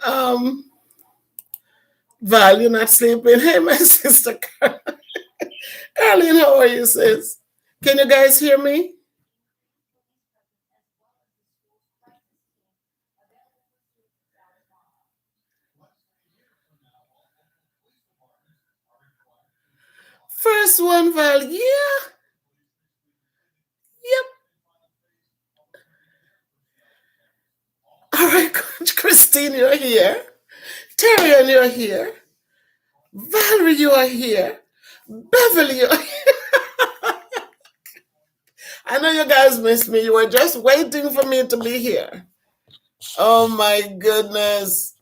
Um, Val, you're not sleeping. Hey, my sister Carlene, how are you, sis? Can you guys hear me? First one, Val. Yeah. Yep. All right, Coach Christine, you're here. Terry, you're here. Valerie, you are here. Beverly, you're here. I know you guys missed me. You were just waiting for me to be here. Oh my goodness.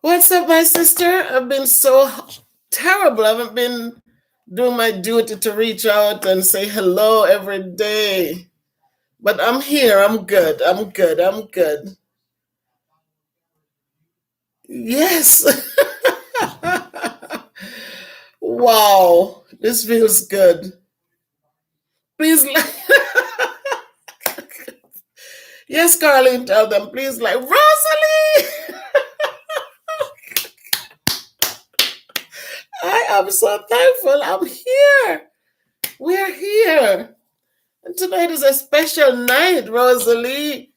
What's up, my sister? I've been so terrible. I haven't been doing my duty to reach out and say hello every day. But I'm here. I'm good. I'm good. I'm good. Yes. Wow. This feels good. Please like yes, Carlene, tell them, please like Rosalie. I am so thankful I'm here. We're here. And tonight is a special night, Rosalie.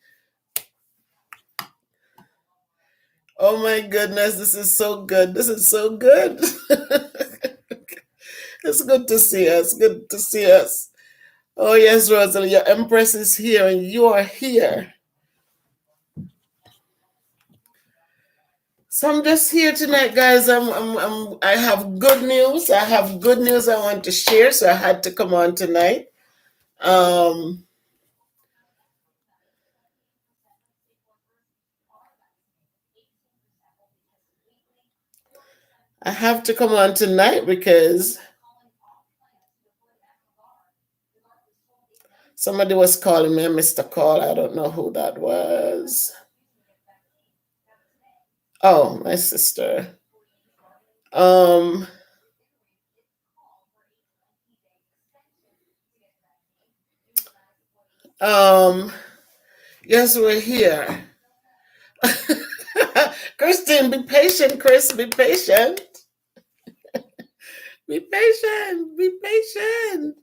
Oh my goodness, this is so good. This is so good. It's good to see us. Good to see us. Oh yes, Rosalie, your Empress is here and you are here. So I'm just here tonight, guys. I have good news. I have good news I want to share, so I had to come on tonight. Um, I have to come on tonight because somebody was calling me. I missed a call. I don't know who that was. Oh, my sister. Um, um, yes, we're here. Christine, be patient, Chris. Be patient. Be patient. Be patient.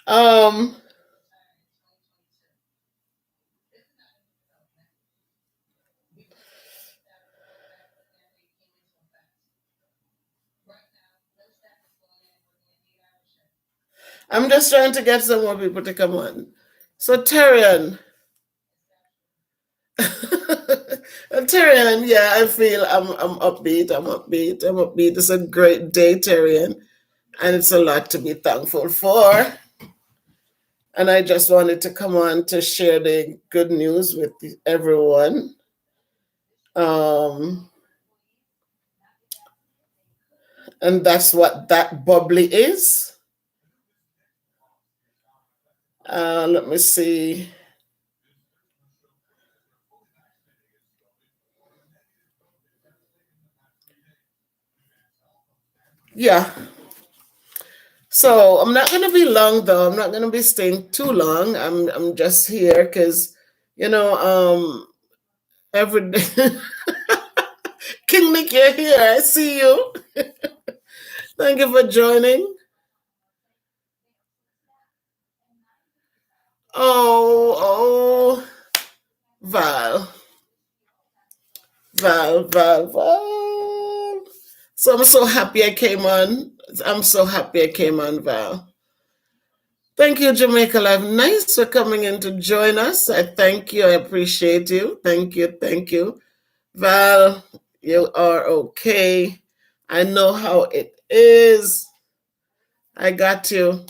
Um, I'm just trying to get some more people to come on. So Tyrion, Tyrion, yeah, I feel I'm upbeat. I'm upbeat. I'm upbeat. It's a great day, Tyrion, and it's a lot to be thankful for. And I just wanted to come on to share the good news with everyone. Um, and that's what that bubbly is. Let me see. Yeah. So I'm not gonna be long though. I'm not gonna be staying too long. I'm just here because you know every day. King Nick, you're here. I see you. Thank you for joining. Oh, Val, Val. So I'm so happy I came on. I'm so happy I came on, Val. Thank you, Jamaica Live. Nice for coming in to join us. I thank you. I appreciate you. Thank you. Thank you. Val, you are okay. I know how it is. I got you.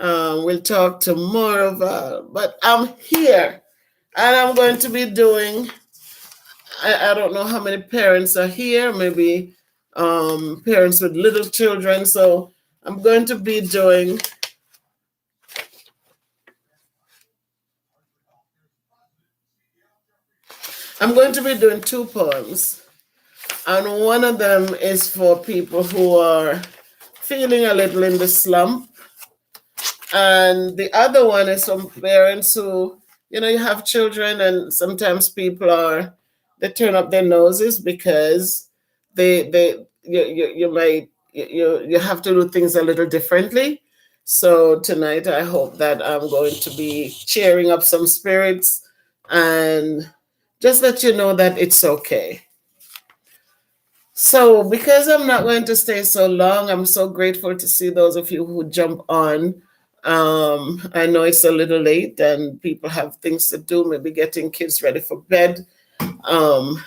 We'll talk tomorrow, Val. But I'm here and I'm going to be doing, I don't know how many parents are here, maybe parents with little children. So I'm going to be doing I'm going to be doing two poems, and one of them is for people who are feeling a little in the slump, and the other one is from parents who, you have children, and sometimes people they turn up their noses because you might you have to do things a little differently. So tonight I hope that I'm going to be cheering up some spirits and just let you know that it's okay. So, because I'm not going to stay so long, I'm so grateful to see those of you who jump on. I know it's a little late and people have things to do, maybe getting kids ready for bed. Um,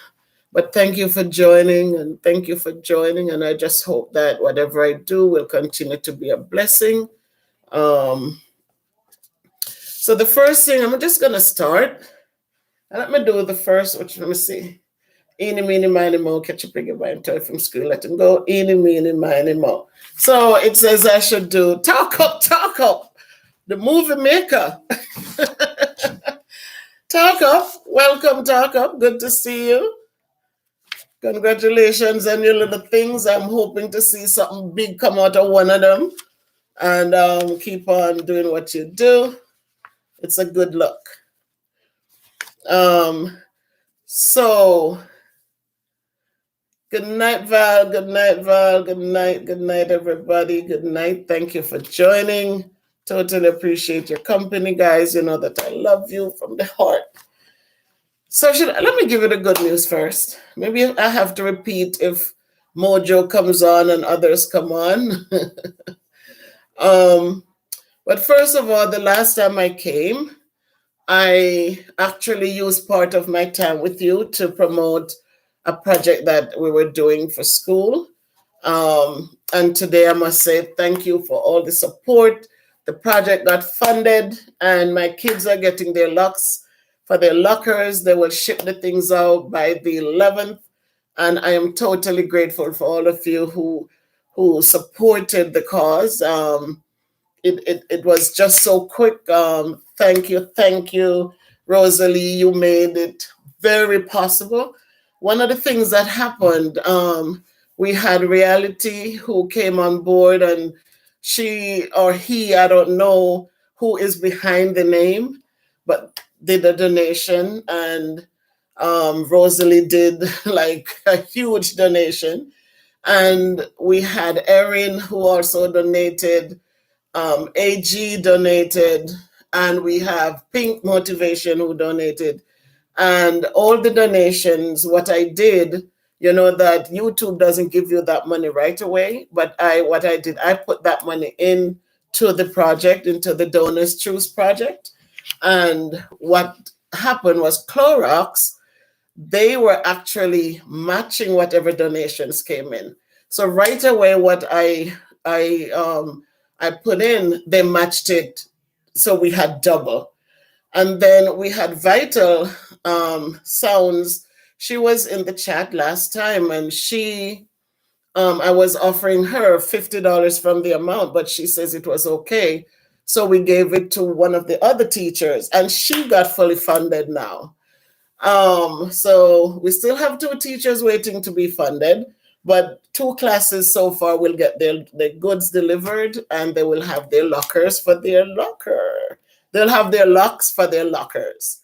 but thank you for joining, and thank you for joining. And I just hope that whatever I do will continue to be a blessing. Um, so, the first thing, I'm just going to start. And let me do the first, which let me see. Eeny, meeny, miny, mo, catch a piggy by and toy from school, let him go. Eeny, meeny, miny, mo. So it says I should do talk up, the movie maker. Talk up, welcome, talk up. Good to see you. Congratulations on your little things. I'm hoping to see something big come out of one of them. And keep on doing what you do. It's a good look. So good night, Val. Good night, Val. Good night. Good night, everybody. Good night. Thank you for joining. Totally appreciate your company, guys. You know that I love you from the heart. So let me give you the good news first. Maybe I have to repeat if Mojo comes on and others come on. But first of all, the last time I came, I actually used part of my time with you to promote a project that we were doing for school. And today I must say thank you for all the support. The project got funded, and my kids are getting their locks for their lockers. They will ship the things out by the 11th. And I am totally grateful for all of you who supported the cause. It was just so quick. Thank you, Rosalie. You made it very possible. One of the things that happened, we had Reality who came on board, and she or he, I don't know who is behind the name, but did a donation, and Rosalie did like a huge donation. And we had Erin who also donated, AG donated, and we have Pink Motivation who donated. And all the donations, what I did, that YouTube doesn't give you that money right away, but what I did, I put that money into the project, into the Donors Choose project. And what happened was Clorox, they were actually matching whatever donations came in. So right away, what I put in, they matched it, so we had double. And then we had Vital Sounds. She was in the chat last time, and I was offering her $50 from the amount, but she says it was okay. So we gave it to one of the other teachers, and she got fully funded now. So we still have two teachers waiting to be funded, but two classes so far will get their goods delivered, and they will have their lockers for their locker. They'll have their locks for their lockers.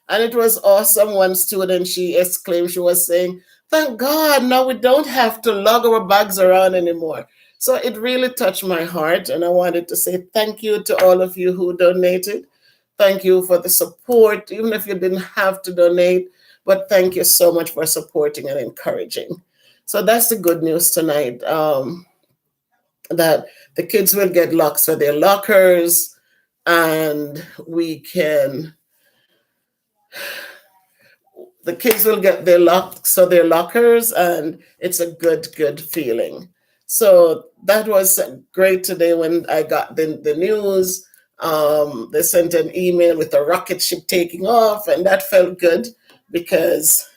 And it was awesome. One student, she exclaimed, she was saying, "Thank God, now we don't have to lug our bags around anymore." So it really touched my heart, and I wanted to say thank you to all of you who donated. Thank you for the support, even if you didn't have to donate, but thank you so much for supporting and encouraging. So that's the good news tonight, that the kids will get locks for their lockers, and the kids will get their locks for their lockers, and it's a good feeling. So that was great today when I got the news. They sent an email with a rocket ship taking off, and that felt good because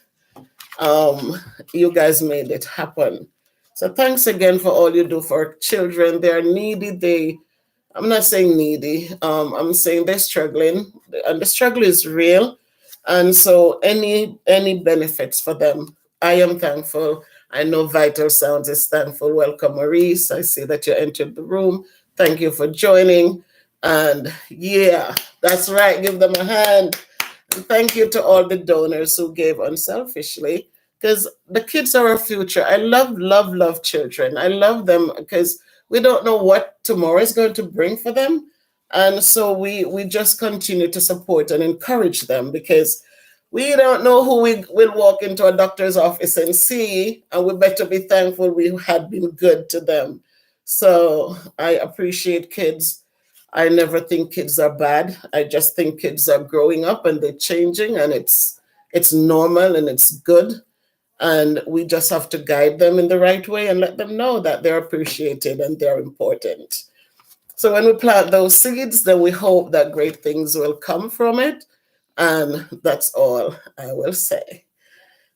you guys made it happen. So thanks again for all you do for children. They're needy. I'm not saying needy. I'm saying they're struggling, and the struggle is real. And so any benefits for them, I am thankful. I know Vital Sounds is thankful. Welcome, Maurice. I see that you entered the room. Thank you for joining. And yeah, that's right. Give them a hand. And thank you to all the donors who gave unselfishly, because the kids are our future. I love, love, love children. I love them because we don't know what tomorrow is going to bring for them. And so we just continue to support and encourage them, because we don't know who we will walk into a doctor's office and see, and we better be thankful we had been good to them. So I appreciate kids. I never think kids are bad. I just think kids are growing up and they're changing, and it's normal and it's good. And we just have to guide them in the right way and let them know that they're appreciated and they're important. So when we plant those seeds, then we hope that great things will come from it. And that's all I will say.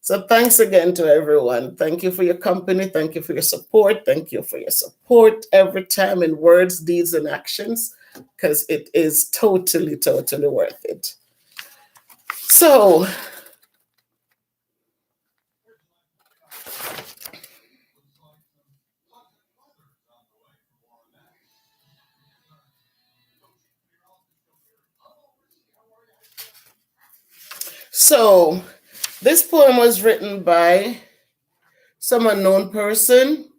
So thanks again to everyone. Thank you for your company. Thank you for your support. Thank you for your support every time in words, deeds, and actions, because it is totally, totally worth it. So So this poem was written by some unknown person.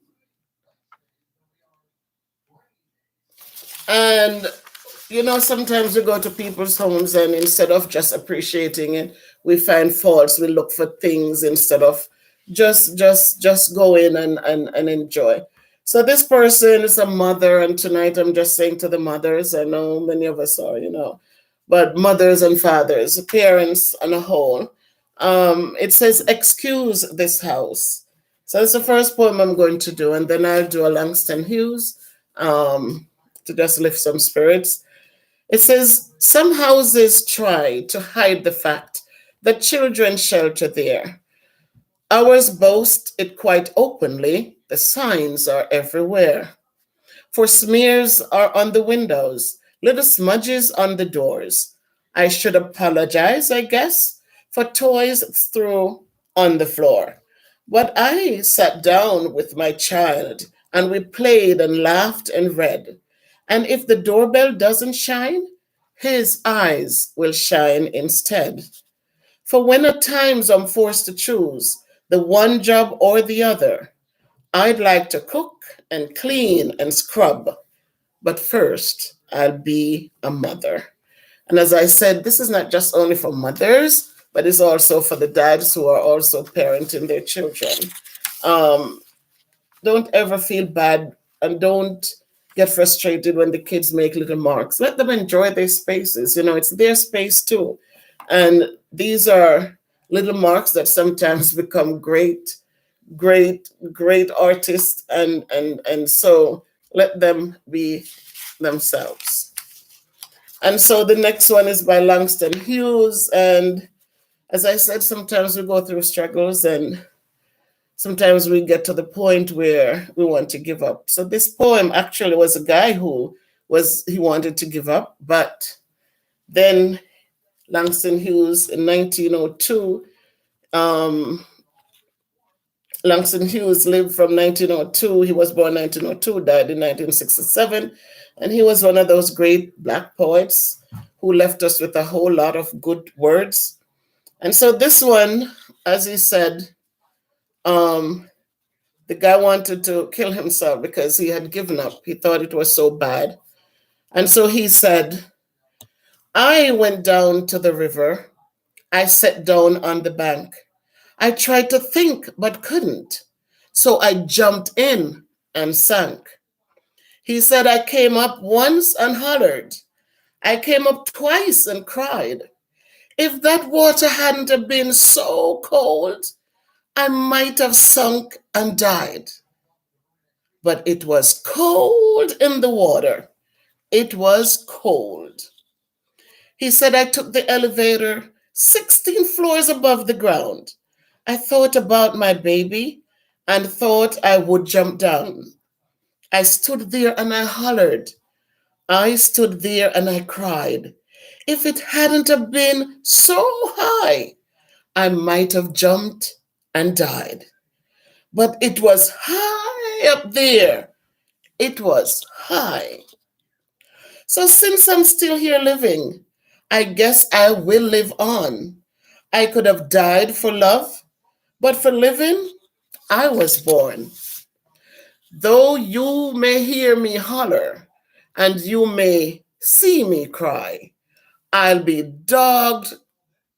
And sometimes we go to people's homes, and instead of just appreciating it, we find faults. We look for things instead of just go in and enjoy. So this person is a mother, and tonight I'm just saying to the mothers, I know many of us are, but mothers and fathers, parents on a whole. It says, "Excuse this house." So that's the first poem I'm going to do, and then I'll do a Langston Hughes to just lift some spirits. It says, "Some houses try to hide the fact that children shelter there. Ours boast it quite openly. The signs are everywhere. For smears are on the windows, little smudges on the doors. I should apologize, I guess, for toys thrown on the floor. But I sat down with my child, and we played and laughed and read. And if the doorbell doesn't shine, his eyes will shine instead. For when at times I'm forced to choose the one job or the other, I'd like to cook and clean and scrub, but first I'll be a mother." And as I said, this is not just only for mothers, but it's also for the dads who are also parenting their children. Um, don't ever feel bad, and don't get frustrated when the kids make little marks. Let them enjoy their spaces. It's their space too. And these are little marks that sometimes become great, great, great artists. And so let them be themselves. And so the next one is by Langston Hughes. And as I said, sometimes we go through struggles, and sometimes we get to the point where we want to give up. So this poem actually was a guy he wanted to give up, but then Langston Hughes in 1902, Langston Hughes lived from 1902. He was born 1902, died in 1967. And he was one of those great Black poets who left us with a whole lot of good words. And so this one, as he said, the guy wanted to kill himself because he had given up. He thought it was so bad. And so he said, "I went down to the river. I sat down on the bank. I tried to think, but couldn't. So I jumped in and sank." He said, "I came up once and hollered. I came up twice and cried. If that water hadn't have been so cold, I might have sunk and died. But it was cold in the water. It was cold." He said, "I took the elevator 16 floors above the ground. I thought about my baby and thought I would jump down. I stood there and I hollered. I stood there and I cried. If it hadn't have been so high, I might have jumped and died. But it was high up there. It was high. So since I'm still here living, I guess I will live on. I could have died for love, but for living, I was born. Though you may hear me holler and you may see me cry, I'll be dogged,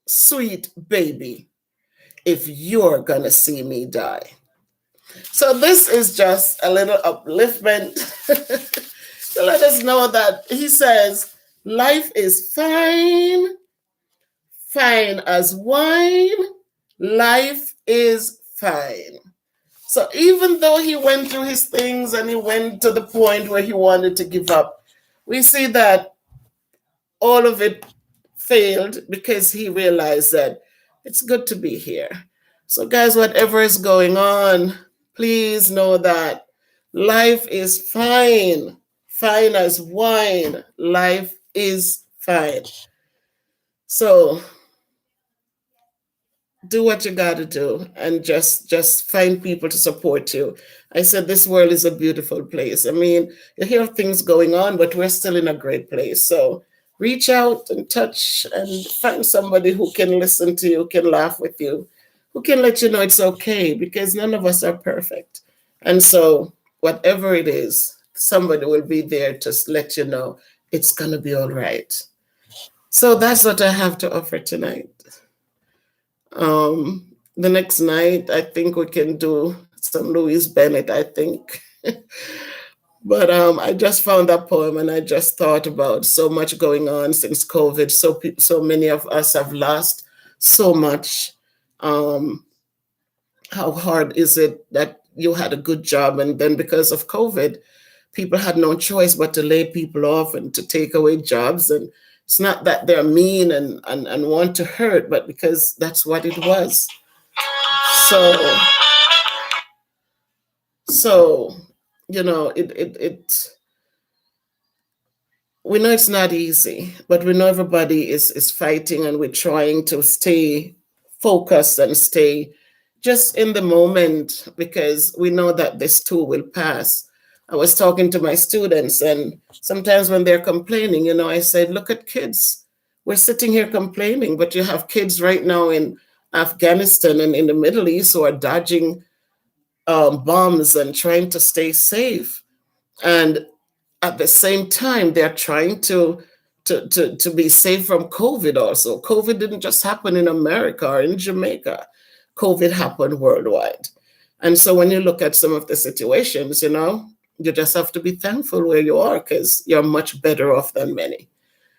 sweet baby, if you're gonna see me die. So this is just a little upliftment to let us know that he says, life is fine, fine as wine, life is fine. So even though he went through his things and he went to the point where he wanted to give up, we see that all of it failed because he realized that it's good to be here. So, guys, whatever is going on, please know that life is fine, fine as wine. Life is fine. So, do what you got to do and just find people to support you. I said this world is a beautiful place. I mean, you hear things going on, but we're still in a great place. So reach out and touch and find somebody who can listen to you, can laugh with you, who can let you know it's okay, because none of us are perfect. And so whatever it is, somebody will be there to let you know it's going to be all right. So that's what I have to offer tonight. The next night, I think we can do some Louise Bennett, I think. But I just found that poem and I just thought about so much going on since COVID. So many of us have lost so much. How hard is it that you had a good job and then because of COVID, people had no choice but to lay people off and to take away jobs. And it's not that they're mean and want to hurt, but because that's what it was. So you know, we know it's not easy, but we know everybody is fighting and we're trying to stay focused and stay just in the moment because we know that this too will pass. I was talking to my students, and sometimes when they're complaining, you know, I said, look at kids. We're sitting here complaining, but you have kids right now in Afghanistan and in the Middle East who are dodging bombs and trying to stay safe. And at the same time, they're trying to be safe from COVID also. COVID didn't just happen in America or in Jamaica. COVID happened worldwide. And so when you look at some of the situations, you know, you just have to be thankful where you are because you're much better off than many.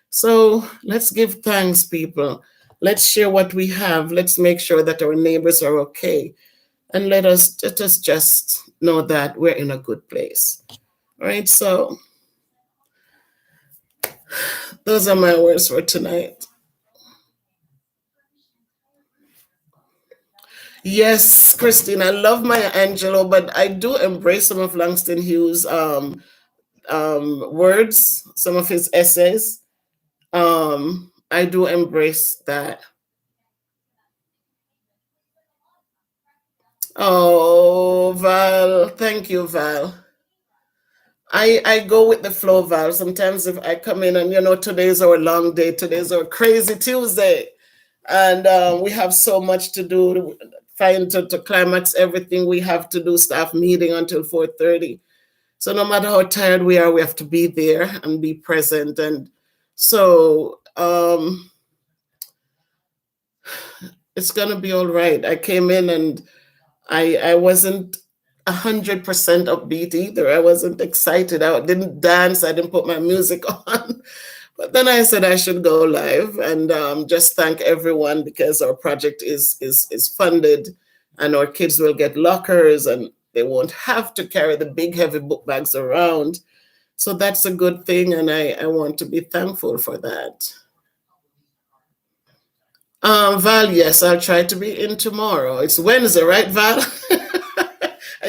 So let's give thanks, people. Let's share what we have. Let's make sure that our neighbors are okay. And let us just know that we're in a good place. All right, so those are my words for tonight. Yes, Christine, I love Maya Angelou, but I do embrace some of Langston Hughes' words, some of his essays. I do embrace that. Oh, Val, thank you, Val. I go with the flow, Val. Sometimes if I come in and, you know, today's our long day, today's our crazy Tuesday, and we have so much to do, trying to climax everything we have to do, staff meeting until 4:30. So no matter how tired we are, we have to be there and be present. And so it's gonna be all right. I came in and I wasn't 100% upbeat either. I wasn't excited. I didn't dance. I didn't put my music on. But then I said I should go live and just thank everyone because our project is funded and our kids will get lockers and they won't have to carry the big heavy book bags around. So that's a good thing, and I want to be thankful for that. Val, yes, I'll try to be in tomorrow. It's Wednesday, right, Val?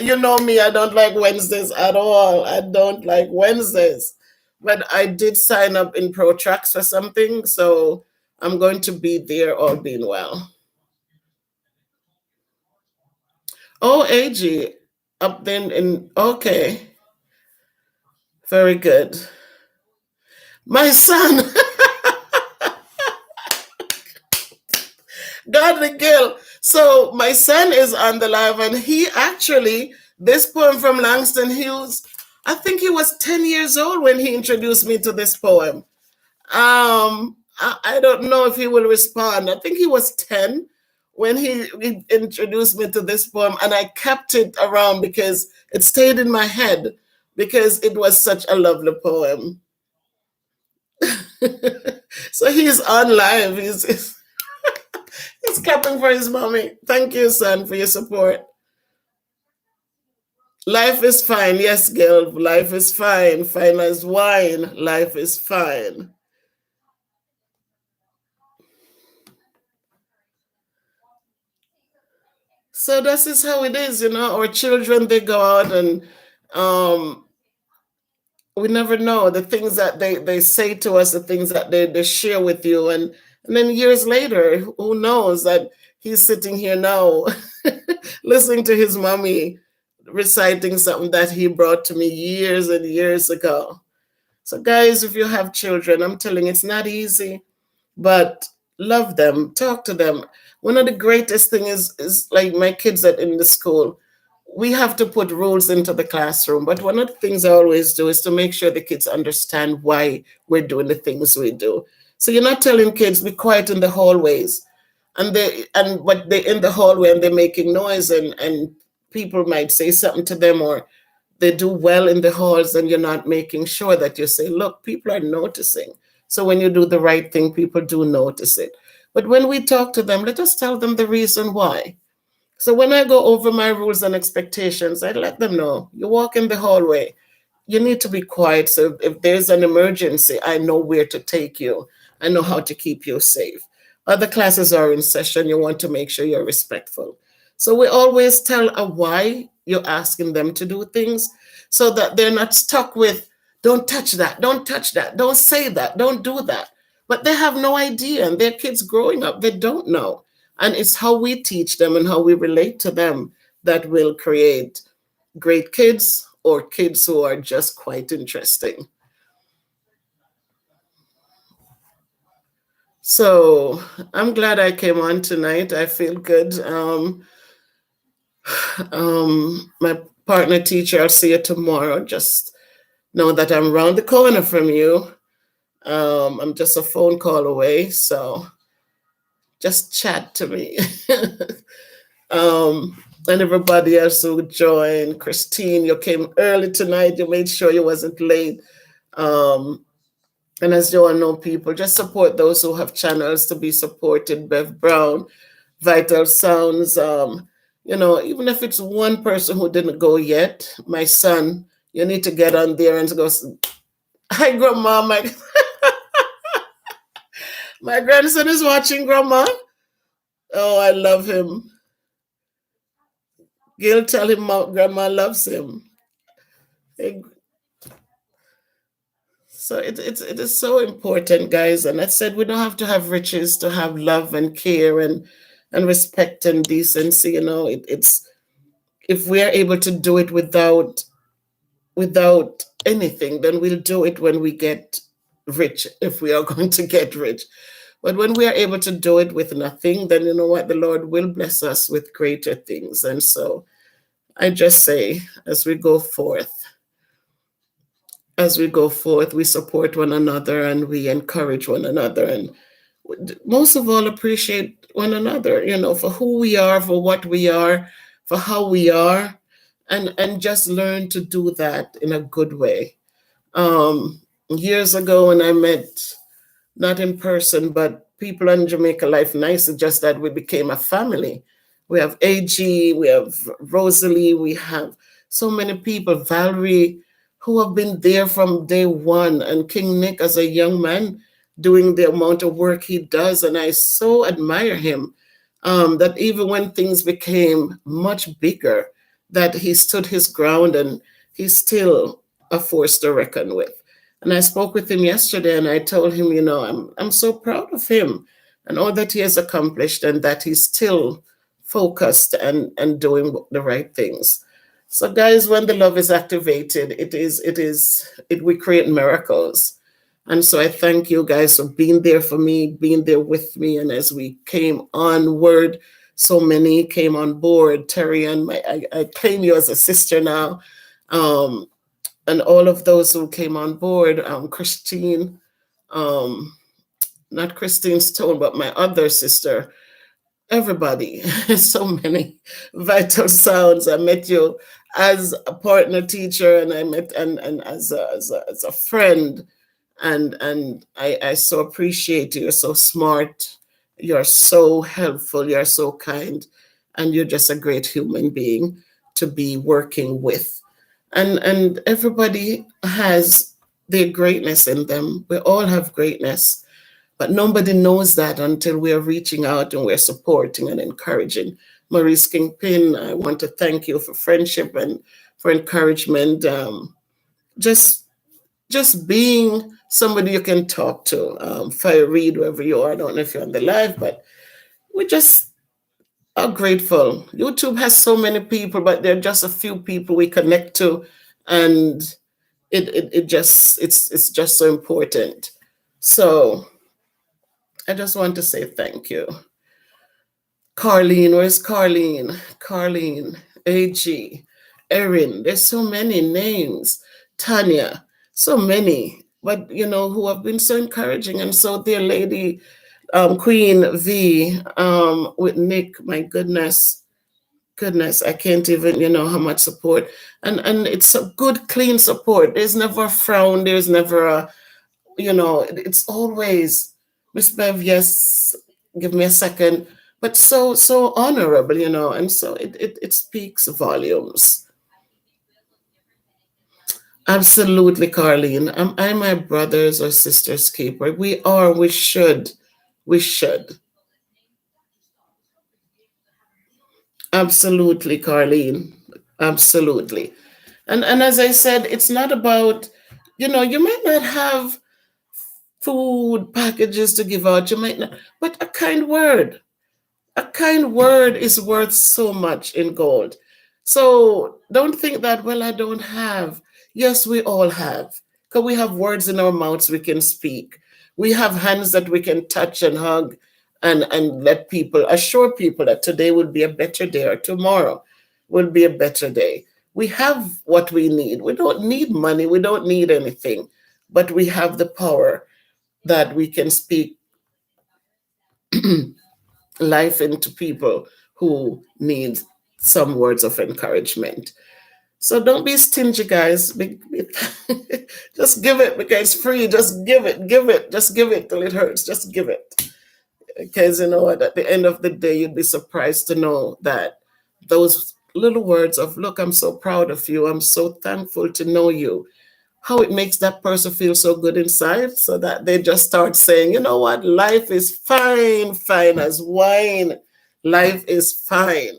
You know me, I don't like Wednesdays at all. I don't like Wednesdays. but I did sign up in ProTrax for something, so I'm going to be there, all being well. Oh, AG, up then in, okay, very good. My son, Godly Gill. So my son is on the live, and he actually, this poem from Langston Hughes, I think he was 10 years old when he introduced me to this poem. I don't know if he will respond. I think he was 10 when he introduced me to this poem, and I kept it around because it stayed in my head because it was such a lovely poem. So he's on live. He's clapping for his mommy. Thank you, son, for your support. Life is fine. Yes, girl. Life is fine. Fine as wine. Life is fine. So this is how it is, you know. Our children, they go out and um, we never know the things that they say to us, the things that they share with you. And then years later, who knows that he's sitting here now listening to his mommy reciting something that he brought to me years and years ago. So, guys, if you have children, I'm telling you, it's not easy, but love them, talk to them. One of the greatest thing is like my kids at in the school. We have to put rules into the classroom, but one of the things I always do is to make sure the kids understand why we're doing the things we do. So you're not telling kids be quiet in the hallways, but they're in the hallway and they're making noise, and people might say something to them, or they do well in the halls, and you're not making sure that you say, look, people are noticing. So when you do the right thing, people do notice it. But when we talk to them, let us tell them the reason why. So when I go over my rules and expectations, I let them know, you walk in the hallway, you need to be quiet. So if there's an emergency, I know where to take you. I know how to keep you safe. Other classes are in session. You want to make sure you're respectful. So we always tell a why you're asking them to do things so that they're not stuck with, don't touch that, don't touch that, don't say that, don't do that. But they have no idea, and they're kids growing up, they don't know. And it's how we teach them and how we relate to them that will create great kids or kids who are just quite interesting. So I'm glad I came on tonight. I feel good. My partner teacher, I'll see you tomorrow. Just know that I'm around the corner from you. I'm just a phone call away. So just chat to me. And everybody else who joined. Christine, you came early tonight. You made sure you wasn't late. And as you all know, people, just support those who have channels to be supported. Bev Brown, Vital Sounds. Even if it's one person who didn't go yet, my son, you need to get on there and go, hi, Grandma. My grandson is watching, Grandma. Oh, I love him. Gil, tell him Grandma loves him. So it is so important, guys. And I said we don't have to have riches to have love and care and respect and decency. It's if we are able to do it without anything, then we'll do it when we get rich, if we are going to get rich. But when we are able to do it with nothing, then you know what? The Lord will bless us with greater things. And so I just say, as we go forth, we support one another and we encourage one another, and most of all, appreciate one another, for who we are, for what we are, for how we are, and just learn to do that in a good way. Years ago, when I met, not in person, but people in Jamaica Life Nice, it's just that we became a family. We have AG, we have Rosalie, we have so many people, Valerie, who have been there from day one, and King Nick as a young man doing the amount of work he does. And I so admire him that even when things became much bigger, that he stood his ground, and he's still a force to reckon with. And I spoke with him yesterday, and I told him, I'm so proud of him and all that he has accomplished, and that he's still focused and doing the right things. So, guys, when the love is activated, we create miracles. And so I thank you guys for being there for me, being there with me. And as we came onward, so many came on board. Terry and I claim you as a sister now. And all of those who came on board, Christine, um, not Christine Stone, but my other sister, everybody, so many vital sounds. I met you as a partner teacher, and I met and as a friend, and I so appreciate you. You're so smart, you're so helpful, you're so kind, and you're just a great human being to be working with. And everybody has their greatness in them. We all have greatness, but nobody knows that until we are reaching out and we're supporting and encouraging. Maurice Kingpin, I want to thank you for friendship and for encouragement. Just just being somebody you can talk to. Fire Read, wherever you are. I don't know if you're on the live, but we just are grateful. YouTube has so many people, but there are just a few people we connect to, and it's just so important. So I just want to say thank you. Carlene, where's Carlene? Carlene, AG, Erin, there's so many names. Tanya, so many, but who have been so encouraging. And so, dear lady, Queen V, with Nick, my goodness, I can't even, how much support. And it's a good, clean support. There's never a frown, there's never it's always, Miss Bev, yes, give me a second, but so honorable, and so it speaks volumes. Absolutely, Carlene. Am I my brother's or sister's keeper? We are, we should. Absolutely, Carlene. Absolutely. And as I said, it's not about, you might not have food packages to give out, you might not, but a kind word is worth so much in gold. So don't think that, well, I don't have. Yes, we all have. Because we have words in our mouths we can speak. We have hands that we can touch and hug, and let people, assure people that today will be a better day, or tomorrow will be a better day. We have what we need. We don't need money. We don't need anything. But we have the power that we can speak life into people who need some words of encouragement. So don't be stingy, guys. Just give it because it's free. Just give it, just give it till it hurts. Just give it. Because you know what, at the end of the day, you'd be surprised to know that those little words of, look, I'm so proud of you. I'm so thankful to know you, how it makes that person feel so good inside, so that they just start saying, you know what, life is fine, fine as wine. Life is fine.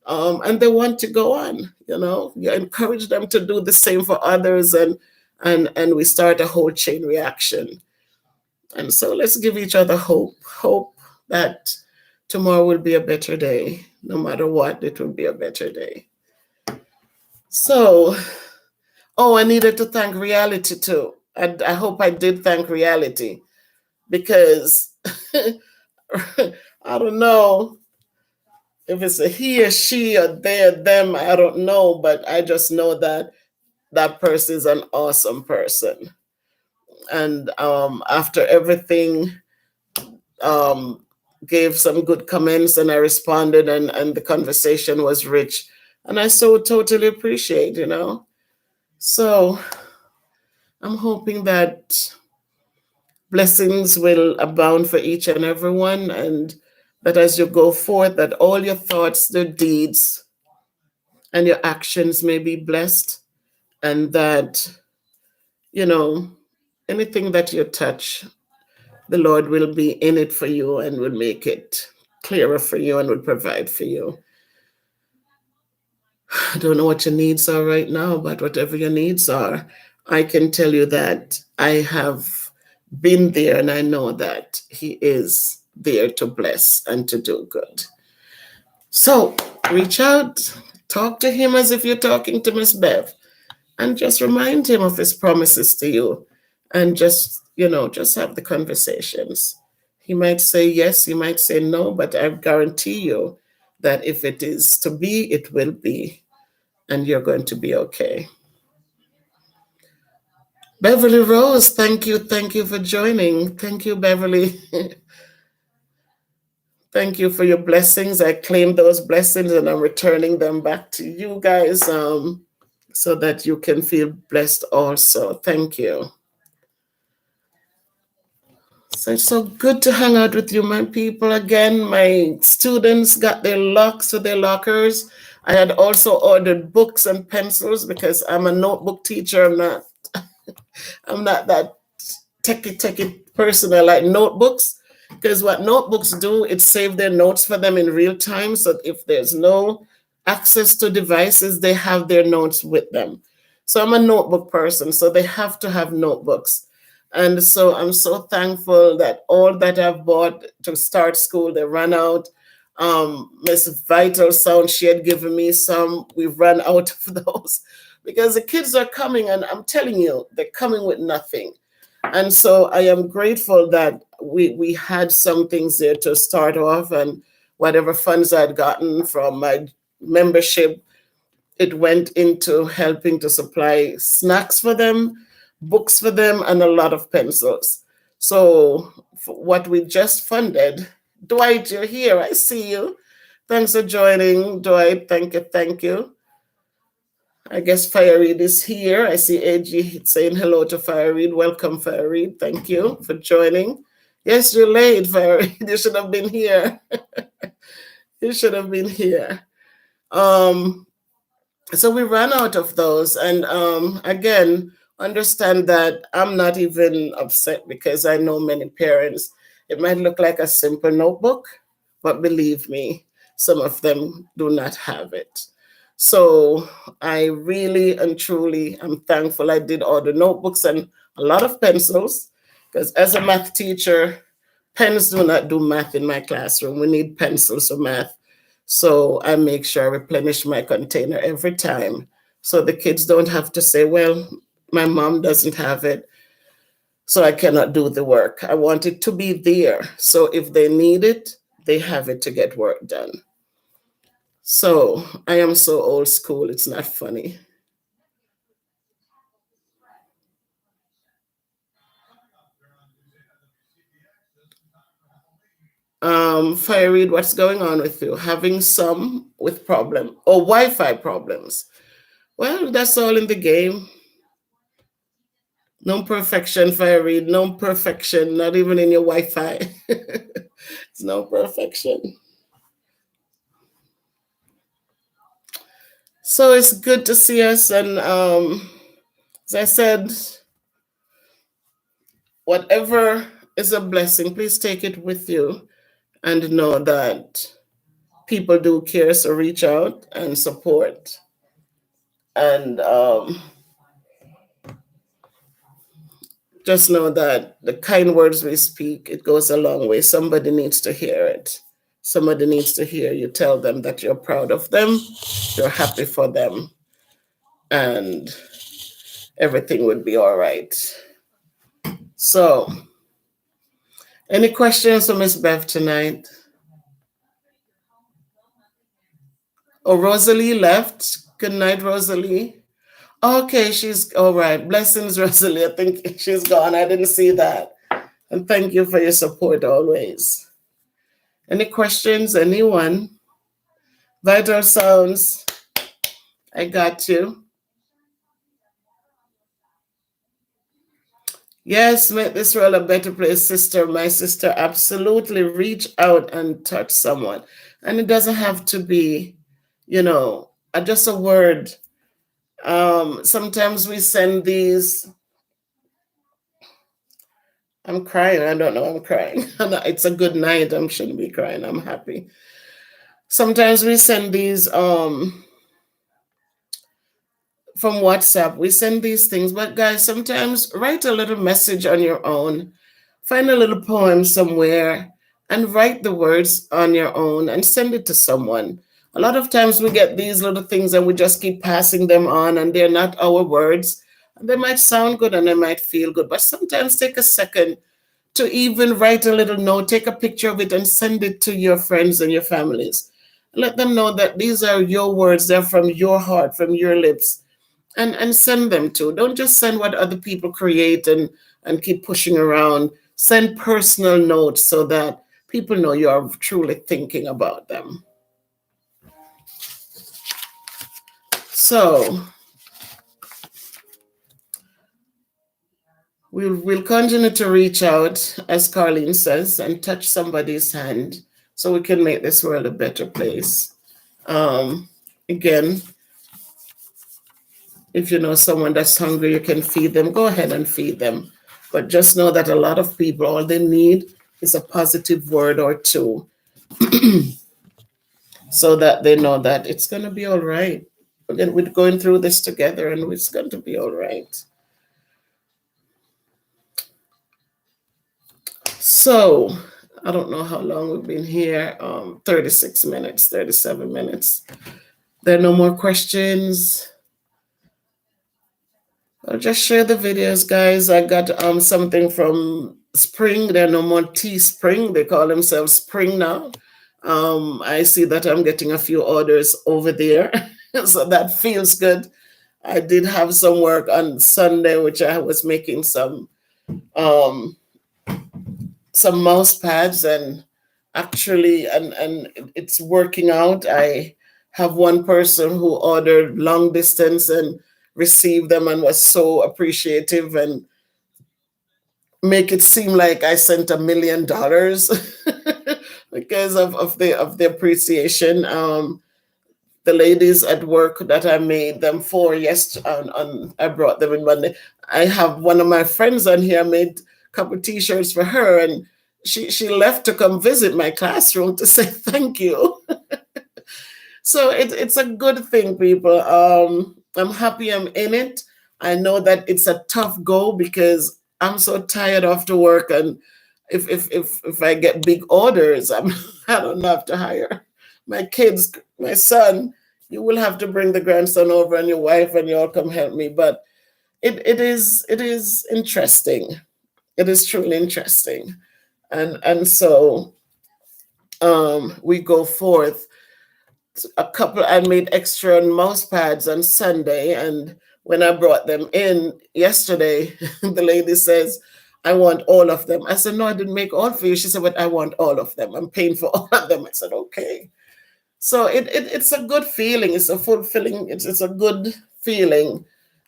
And they want to go on, you encourage them to do the same for others, and we start a whole chain reaction. And so let's give each other hope that tomorrow will be a better day. No matter what, it will be a better day. So, oh, I needed to thank reality too. I hope I did thank reality, because I don't know if it's a he or she or they or them. I don't know, but I just know that that person is an awesome person. And after everything, um, gave some good comments, and I responded, and the conversation was rich. And I so totally appreciate. So I'm hoping that blessings will abound for each and everyone, and that as you go forth, that all your thoughts, your deeds, and your actions may be blessed, and that, you know, anything that you touch, the Lord will be in it for you and will make it clearer for you and will provide for you. I don't know what your needs are right now, but whatever your needs are, I can tell you that I have been there and I know that he is there to bless and to do good. So reach out, talk to him as if you're talking to Miss Bev, and just remind him of his promises to you, and just have the conversations. He might say yes, he might say no, but I guarantee you that if it is to be, it will be, and you're going to be okay. Beverly Rose, thank you for joining. Thank you, Beverly. Thank you for your blessings. I claim those blessings and I'm returning them back to you guys, so that you can feel blessed also. Thank you. So it's so good to hang out with you, my people. Again, my students got their locks to their lockers. I had also ordered books and pencils because I'm a notebook teacher. I'm not that techie person. I like notebooks because what notebooks do, it save their notes for them in real time. So if there's no access to devices, they have their notes with them. So I'm a notebook person, so they have to have notebooks. And so I'm so thankful that all that I've bought to start school, they ran out. Miss Vital Sound, she had given me some. We've run out of those because the kids are coming, and I'm telling you, they're coming with nothing. And so I am grateful that we had some things there to start off, and whatever funds I'd gotten from my membership, it went into helping to supply snacks for them, books for them, and a lot of pencils. So for what we just funded, Dwight, you're here. I see you. Thanks for joining, Dwight. Thank you. Thank you. I guess Firereed is here. I see AG saying hello to Firereed. Welcome, Firereed. Thank you for joining. Yes, you're late, Firereed. You should have been here. You should have been here. Um, so we ran out of those. And again, understand that I'm not even upset because I know many parents, it might look like a simple notebook, but believe me, some of them do not have it. So I really and truly am thankful I did order notebooks and a lot of pencils because as a math teacher, pens do not do math in my classroom. We need pencils for math. So I make sure I replenish my container every time so the kids don't have to say, well, my mom doesn't have it, so I cannot do the work. I want it to be there. So if they need it, they have it to get work done. So I am so old school, it's not funny. Fireweed, what's going on with you? Having some with problem or Wi-Fi problems? Well, that's all in the game. No perfection, Fireweed. No perfection. Not even in your Wi-Fi. It's no perfection. So it's good to see us, and as I said, whatever is a blessing, please take it with you and know that people do care, so reach out and support. And just know that the kind words we speak, it goes a long way. Somebody needs to hear it. Somebody needs to hear you tell them that you're proud of them, you're happy for them, and everything would be all right. So, any questions for Miss Bev tonight? Oh, Rosalie left. Good night, Rosalie. Okay, she's all right. Blessings, Rosalie. I think she's gone. I didn't see that. And thank you for your support always. Any questions? Anyone? Vital Sounds. I got you. Yes, make this world a better place, sister. My sister, absolutely reach out and touch someone. And it doesn't have to be, just a word. Sometimes we send these. I'm crying. I don't know. I'm crying. It's a good night. I shouldn't be crying. I'm happy. Sometimes we send these from WhatsApp. We send these things, but guys, sometimes write a little message on your own. Find a little poem somewhere and write the words on your own and send it to someone. A lot of times we get these little things and we just keep passing them on, and they're not our words. And they might sound good and they might feel good, but sometimes take a second to even write a little note, take a picture of it, and send it to your friends and your families. Let them know that these are your words, they're from your heart, from your lips, and send them to. Don't just send what other people create and keep pushing around. Send personal notes so that people know you are truly thinking about them. So we'll continue to reach out, as Carlene says, and touch somebody's hand so we can make this world a better place. Again, if you know someone that's hungry, you can feed them, go ahead and feed them. But just know that a lot of people, all they need is a positive word or two so that they know that it's going to be all right. We're going through this together and it's going to be all right. So, I don't know how long we've been here 36 minutes, 37 minutes. There are no more questions. I'll just share the videos, guys. I got something from Spring. There are no more Teespring. They call themselves Spring now. I see that I'm getting a few orders over there, so that feels good. I did have some work on Sunday, which I was making some mouse pads, and actually, and it's working out. I have one person who ordered long distance and received them and was so appreciative and make it seem like I sent $1 million because of the appreciation. The ladies at work that I made them for, yes, I brought them in Monday. I have one of my friends on here made a couple T-shirts for her, and she left to come visit my classroom to say thank you. So it's a good thing, people. I'm happy I'm in it. I know that it's a tough go because I'm so tired after work, and if I get big orders, I don't have to hire my kids, my son. You will have to bring the grandson over and your wife, and you all come help me. But it is interesting. It is truly interesting, and so we go forth. A couple, I made extra mouse pads on Sunday, and when I brought them in yesterday, the lady says, I want all of them. I said, no, I didn't make all for you. She said, but I want all of them. I'm paying for all of them. I said, okay. So it's a good feeling. It's a fulfilling, it's a good feeling.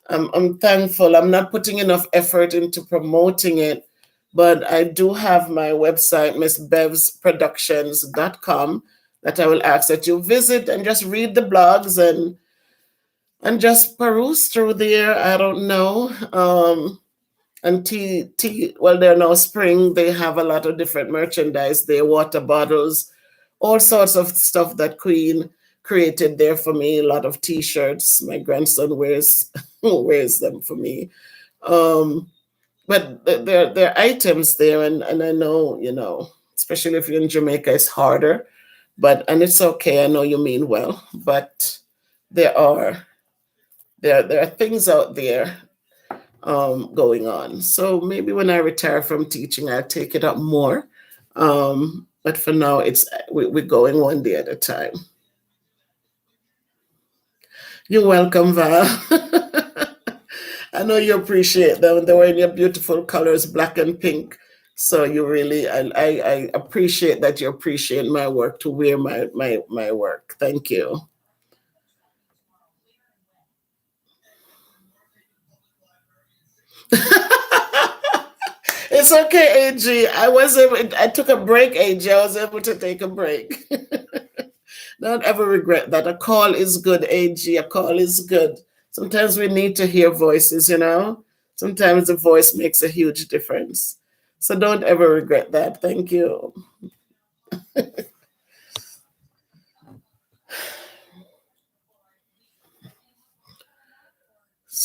I'm thankful. I'm not putting enough effort into promoting it, but I do have my website, MsBev'sProductions.com, that I will ask that you visit and just read the blogs and just peruse through there. I don't know. And well, they're now Spring. They have a lot of different merchandise. Their water bottles, all sorts of stuff that Queen created there for me. A lot of T-shirts. My grandson wears wears them for me. Um, but there are items there, and I know, especially if you're in Jamaica, it's harder. And it's okay. I know you mean well, but there are there are things out there going on. So maybe when I retire from teaching, I'll take it up more. But for now, we're going one day at a time. You're welcome, Val. I know you appreciate them. They were in your beautiful colors, black and pink. So you really, I appreciate that you appreciate my work to wear my work. Thank you. It's okay, AG. I took a break, AG. I was able to take a break. Don't ever regret that. A call is good, AG. A call is good. Sometimes we need to hear voices. Sometimes the voice makes a huge difference. So don't ever regret that. Thank you.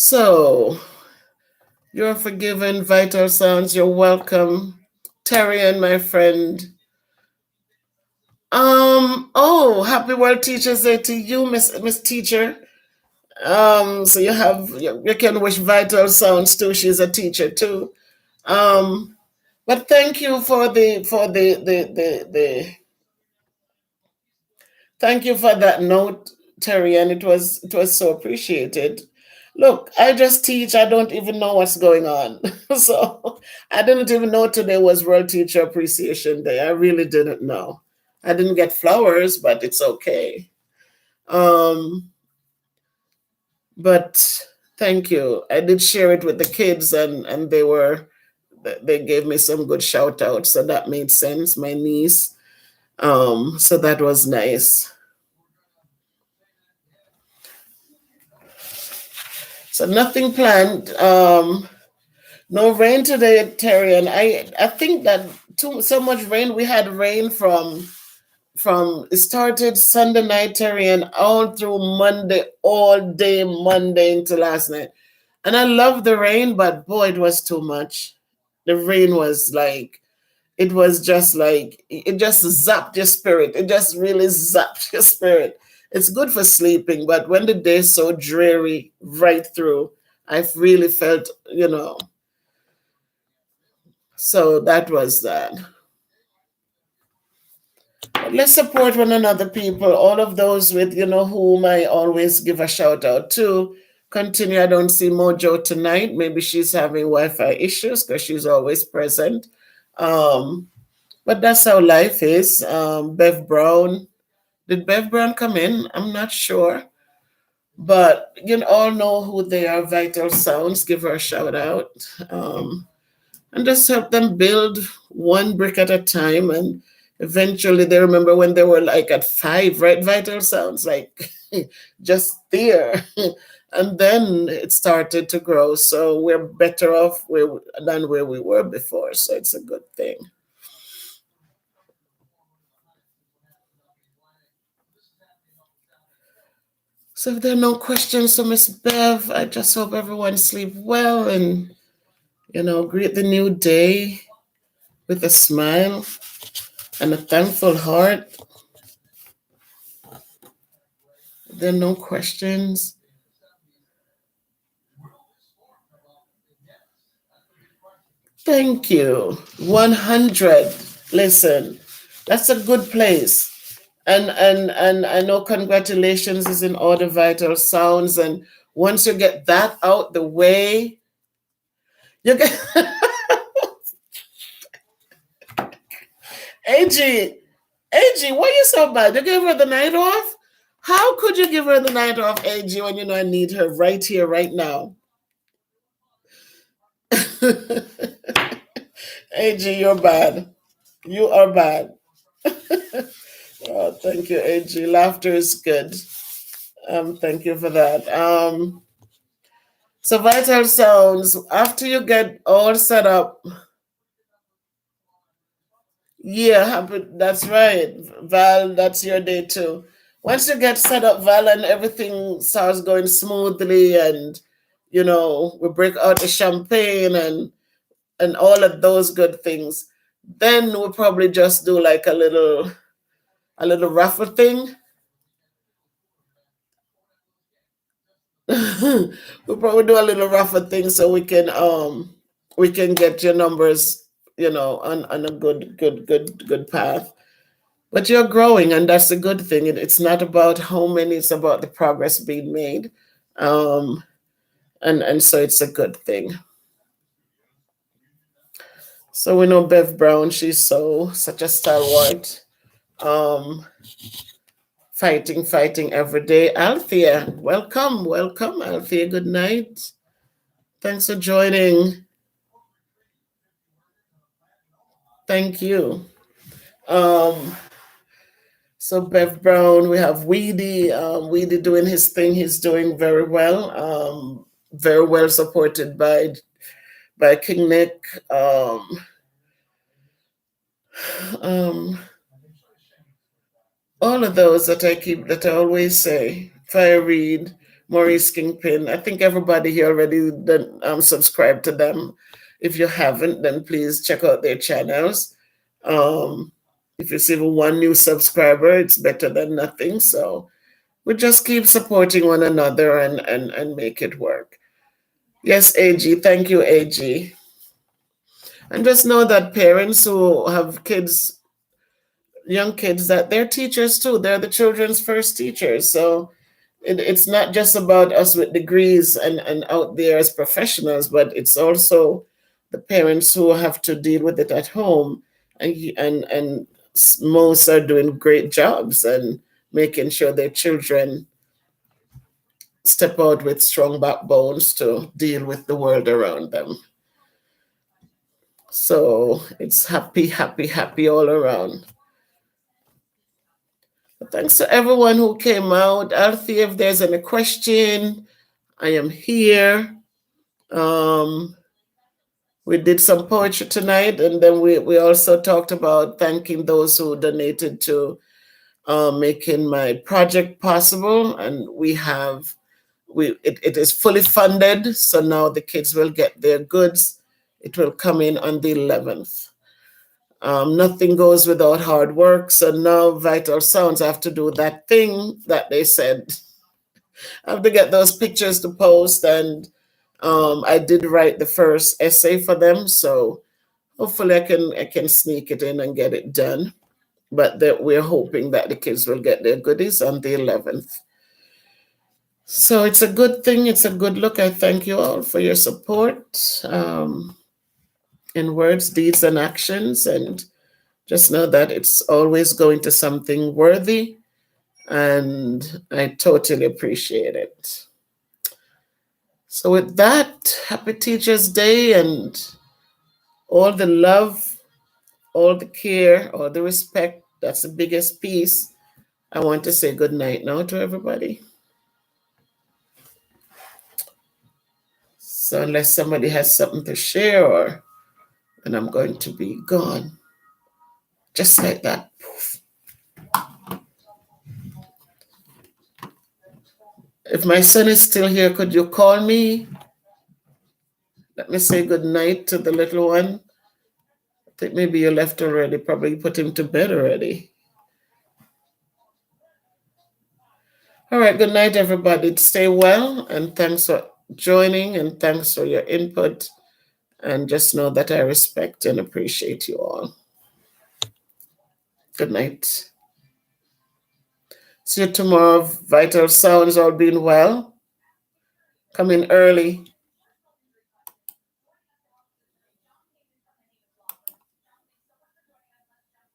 So, you're forgiven, Vital Sounds. You're welcome. Terry and my friend. Oh, happy World Teachers Day to you, Miss Teacher. So you can wish Vital Sounds too. She's a teacher too. Um, but thank you for the thank you for that note, Terry, and it was so appreciated. Look, I just teach. I don't even know what's going on, so I didn't even know today was World Teacher Appreciation Day. I really didn't know. I didn't get flowers, but it's okay. Um, but thank you. I did share it with the kids, and they gave me some good shout outs, so that made sense. My niece. So that was nice. So nothing planned. No rain today, Terry, and I think that too so much rain. We had rain from it started Sunday night, Terry, and all through Monday, all day Monday into last night. And I love the rain, but boy, it was too much. The rain was like it was just like it just zapped your spirit. It just really zapped your spirit. It's good for sleeping, but when the day's so dreary right through, I've really felt, so that was that. But let's support one another, people. All of those with, whom I always give a shout out to. Continue. I don't see Mojo tonight. Maybe she's having Wi-Fi issues because she's always present. Um, but that's how life is. Bev Brown. Did Bev Brown come in? I'm not sure. But you all know who they are. Vital Sounds. Give her a shout out. And just help them build one brick at a time. And eventually they remember when they were like at 5, right? Vital Sounds, like just there. And then it started to grow. So we're better off than where we were before. So it's a good thing. So if there are no questions to Miss Bev, I just hope everyone sleep well and, greet the new day with a smile and a thankful heart. If there are no questions. Thank you. 100. Listen, that's a good place. And I know congratulations is in order, Vital Sounds. And once you get that out the way, you get AG. AG, why you so bad? You gave her the night off? How could you give her the night off, AG, when you know I need her right here, right now? AG, you're bad. You are bad. Oh, thank you, AG. Laughter is good. Thank you for that. So Vital Sounds, after you get all set up, yeah, that's right. Val, that's your day too. Once you get set up, Val, and everything starts going smoothly, and we break out the champagne and all of those good things, then we'll probably just do like a little raffle thing. We'll probably do a little raffle thing so we can get your numbers, on a good path. But you're growing, and that's a good thing. It's not about how many; it's about the progress being made, um, and so it's a good thing. So we know Bev Brown; she's such a stalwart, um, fighting every day. Althea, welcome, Althea. Good night. Thanks for joining. Thank you. Um, so Bev Brown, we have Weedy. Weedy doing his thing. He's doing very well. Very well supported by King Nick. Um, all of those that I always say. Fire Reed, Maurice Kingpin. I think everybody here already subscribed to them. If you haven't, then please check out their channels. If you see one new subscriber, it's better than nothing. So we just keep supporting one another and make it work. Yes, AG. Thank you, AG. And just know that parents who have kids, young kids, that they're teachers too. They're the children's first teachers. So it's not just about us with degrees and out there as professionals, but it's also the parents who have to deal with it at home. And most are doing great jobs and making sure their children step out with strong backbones to deal with the world around them. So it's happy, happy, happy all around. Thanks to everyone who came out. Alfie, if there's any question, I am here. We did some poetry tonight, and then we also talked about thanking those who donated to making my project possible. And it is fully funded, so now the kids will get their goods. It will come in on the 11th. Nothing goes without hard work. So now Vital Sounds have to do that thing that they said. I have to get those pictures to post, and I did write the first essay for them. So hopefully I can sneak it in and get it done. But we're hoping that the kids will get their goodies on the 11th. So it's a good thing. It's a good look. I thank you all for your support in words, deeds, and actions. And just know that it's always going to something worthy. And I totally appreciate it. So with that, happy Teachers' Day and all the love, all the care, all the respect. That's the biggest piece. I want to say good night now to everybody. So unless somebody has something to share, and I'm going to be gone. Just like that. Poof. If my son is still here, could you call me? Let me say good night to the little one. I think maybe you left already. Probably put him to bed already. All right, good night, everybody. Stay well, and thanks for joining, and thanks for your input. And just know that I respect and appreciate you all. Good night. See you tomorrow. Vital Sounds all being well. Come in early.